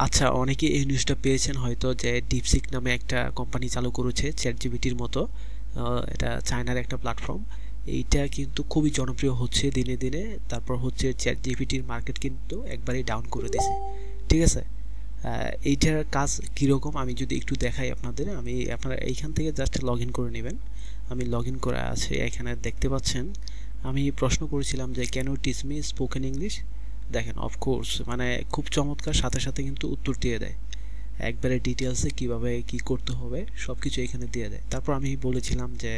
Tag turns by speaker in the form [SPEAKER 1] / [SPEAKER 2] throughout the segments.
[SPEAKER 1] আচ্ছা, অনেকে এই নিউজটা পেয়েছেন হয়তো যে ডিপসিক নামে একটা কোম্পানি চালু করেছে চ্যাট জিপিটির মতো। এটা চায়নার একটা প্ল্যাটফর্ম। এইটা কিন্তু খুবই জনপ্রিয় হচ্ছে দিনে দিনে। তারপর হচ্ছে চ্যাট জিপিটির মার্কেট কিন্তু একবারেই ডাউন করে দিছে, ঠিক আছে? এইটার কাজ কীরকম আমি যদি একটু দেখাই আপনাদের, আপনারা এইখান থেকে জাস্ট লগ ইন করে নেবেন। আমি লগ ইন করা আছে, এখানে দেখতে পাচ্ছেন। আমি প্রশ্ন করেছিলাম যে can you teach me spoken English. দেখেন অফকোর্স মানে খুব চমৎকার, সাথে সাথে কিন্তু উত্তর দিয়ে দেয় একবারে ডিটেলসে কিভাবে কি করতে হবে সব কিছু এখানে দিয়ে দেয়। তারপর আমি বলেছিলাম যে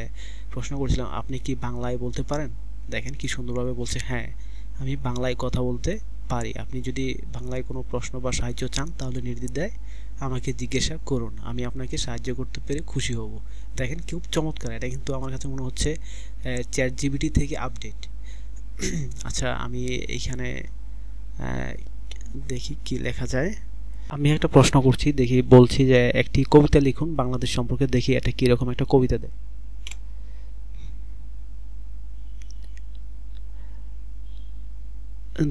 [SPEAKER 1] প্রশ্ন করেছিলাম আপনি কি বাংলায় বলতে পারেন। দেখেন কি সুন্দরভাবে বলছে, হ্যাঁ আমি বাংলায় কথা বলতে পারি। আপনি যদি বাংলায় কোনো প্রশ্ন বা সাহায্য চান তাহলে নির্দ্বিধায় আমাকে জিজ্ঞাসা করুন, আমি আপনাকে সাহায্য করতে পেরে খুশি হব। দেখেন খুব চমৎকার, এটা কিন্তু আমার কাছে মনে হচ্ছে চ্যাট জিপিটি থেকে আপডেট। আচ্ছা, আমি এইখানে দেখি কি লেখা যায়। আমি একটা প্রশ্ন করছি, দেখি বলছি যে একটি কবিতা লিখুন বাংলাদেশ সম্পর্কে, দেখি এটা কিরকম একটা কবিতা দেয়।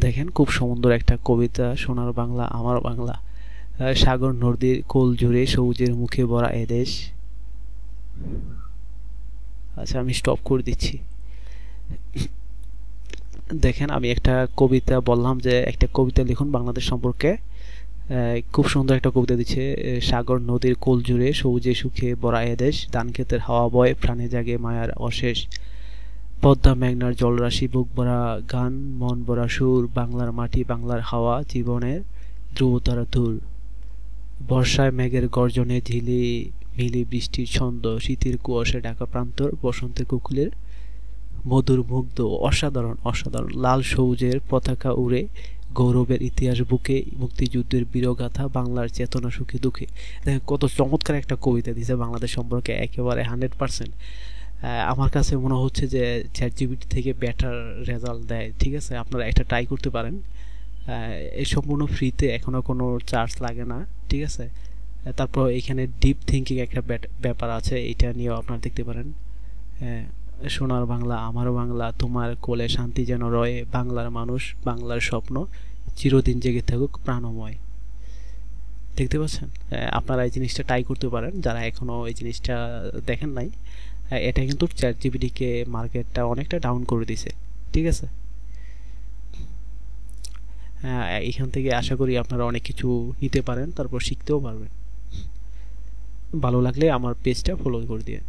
[SPEAKER 1] দেখেন খুব সুন্দর একটা কবিতা, সোনার বাংলা আমার বাংলা, সাগর নদীর কোল জুড়ে সবুজের মুখে ভরা এদেশ। আচ্ছা আমি স্টপ করে দিচ্ছি। দেখেন আমি একটা কবিতা বললাম যে একটা কবিতা লিখুন বাংলাদেশ সম্পর্কে, খুব সুন্দর একটা কবিতা দিচ্ছে। সাগর নদীর কোল জুড়ে সবুজে সুখে ভরা এদেশ, ধান ক্ষেতের হাওয়া বয় প্রাণে জাগে মায়ার অশেষ, পদ্মা মেঘনার জলরাশি বুক ভরা গান মন ভরা সুর, বাংলার মাটি বাংলার হাওয়া জীবনের ধ্রুবতারা ধূর, বর্ষায় মেঘের গর্জনে ঝিলি মিলি বৃষ্টির ছন্দ, শীতের কুয়াশায় ঢাকা প্রান্তর, বসন্তের কোকিলের মধুর মুগ্ধ। অসাধারণ অসাধারণ, লাল সবুজের পতাকা উড়ে গৌরবের ইতিহাস বুকে, মুক্তিযুদ্ধের বীরগাথা বাংলার চেতনা সুখে দুঃখে। দেখেন কত চমৎকার একটা কবিতা দিছে বাংলাদেশ সম্পর্কে, একেবারে 100%। আমার কাছে মনে হচ্ছে যে চ্যাট জিপিটি থেকে বেটার রেজাল্ট দেয়, ঠিক আছে? আপনারা একটা ট্রাই করতে পারেন। এই সম্পূর্ণ ফ্রিতে, এখনো কোনো চার্জ লাগে না, ঠিক আছে? তারপর এখানে ডিপ থিঙ্কিং একটা ব্যাপার আছে, এটা নিয়েও আপনারা দেখতে পারেন। সোনার বাংলা আমার বাংলা, তোমার কোলে শান্তি যেন রয়ে, বাংলার মানুষ বাংলার স্বপ্ন চিরদিন জেগে থাকুক প্রাণময়। দেখতে পাচ্ছেন? আপনারা এই জিনিসটা ট্রাই করতে পারেন যারা এখনো এই জিনিসটা দেখেন নাই। এটা কিন্তু চ্যাট জিপিটিকে মার্কেটটা অনেকটা ডাউন করে দিছে, ঠিক আছে? এখান থেকে আশা করি আপনারা অনেক কিছু নিতে পারেন, তারপর শিখতেও পারবেন। ভালো লাগলে আমার পেজটা ফলো করে দিয়ে